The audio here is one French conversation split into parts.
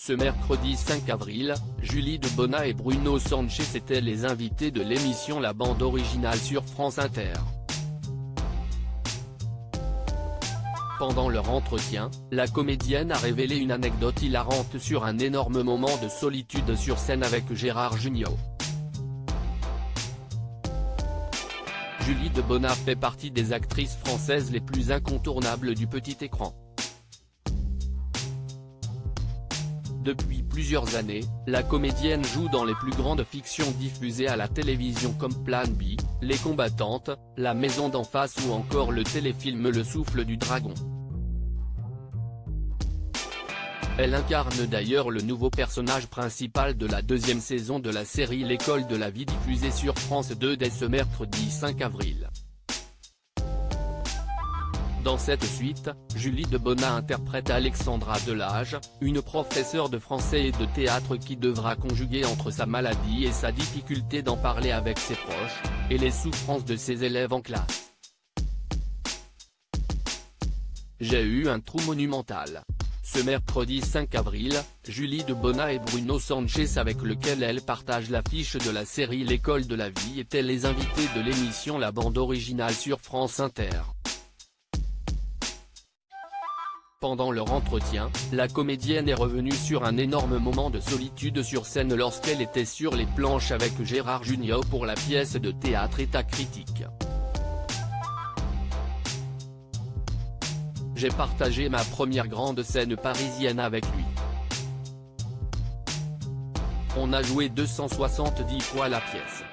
Ce mercredi 5 avril, Julie Debona et Bruno Sanchez étaient les invités de l'émission La Bande Originale sur France Inter. Pendant leur entretien, la comédienne a révélé une anecdote hilarante sur un énorme moment de solitude sur scène avec Gérard Jugnot. Julie Debona fait partie des actrices françaises les plus incontournables du petit écran. Depuis plusieurs années, la comédienne joue dans les plus grandes fictions diffusées à la télévision comme Plan B, Les Combattantes, La Maison d'en face ou encore le téléfilm Le Souffle du Dragon. Elle incarne d'ailleurs le nouveau personnage principal de la deuxième saison de la série L'école de la vie diffusée sur France 2 dès ce mercredi 5 avril. Dans cette suite, Julie Debona interprète Alexandra Delage, une professeure de français et de théâtre qui devra conjuguer entre sa maladie et sa difficulté d'en parler avec ses proches, et les souffrances de ses élèves en classe. J'ai eu un trou monumental. Ce mercredi 5 avril, Julie Debona et Bruno Sanchez avec lequel elle partage l'affiche de la série L'école de la vie étaient les invités de l'émission La Bande Originale sur France Inter. Pendant leur entretien, la comédienne est revenue sur un énorme moment de solitude sur scène lorsqu'elle était sur les planches avec Gérard Jugnot pour la pièce de théâtre État critique. J'ai partagé ma première grande scène parisienne avec lui. On a joué 270 fois la pièce.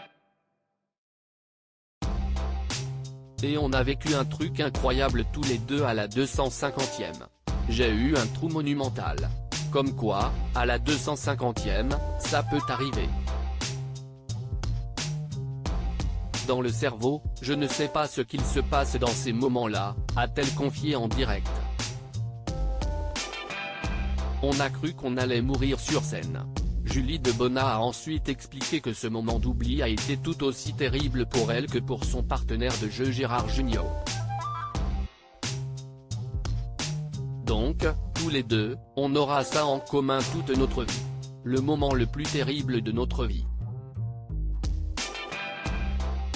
Et on a vécu un truc incroyable tous les deux à la 250e. J'ai eu un trou monumental. Comme quoi, à la 250e, ça peut arriver. Dans le cerveau, je ne sais pas ce qu'il se passe dans ces moments-là, a-t-elle confié en direct. On a cru qu'on allait mourir sur scène. Julie Debona a ensuite expliqué que ce moment d'oubli a été tout aussi terrible pour elle que pour son partenaire de jeu Gérard Jugnot. Donc, tous les deux, on aura ça en commun toute notre vie. Le moment le plus terrible de notre vie.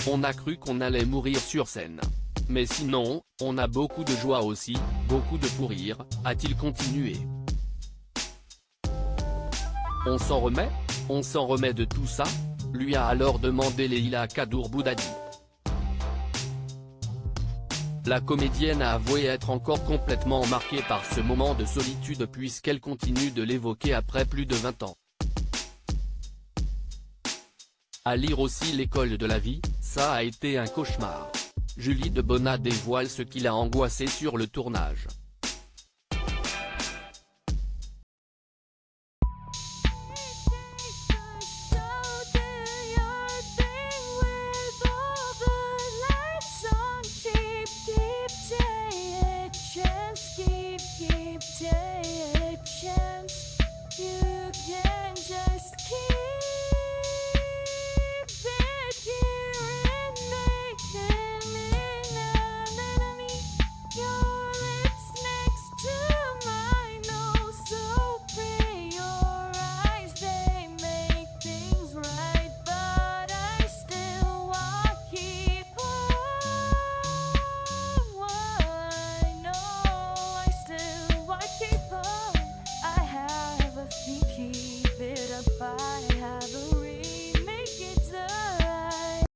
On a cru qu'on allait mourir sur scène. Mais sinon, on a beaucoup de joie aussi, beaucoup de fou rire, a-t-il continué. On s'en remet ? On s'en remet de tout ça ? Lui a alors demandé Leïla Kadour Boudadi. La comédienne a avoué être encore complètement marquée par ce moment de solitude puisqu'elle continue de l'évoquer après plus de 20 ans. À lire aussi L'école de la vie, ça a été un cauchemar. Julie Debona dévoile ce qui l'a angoissée sur le tournage.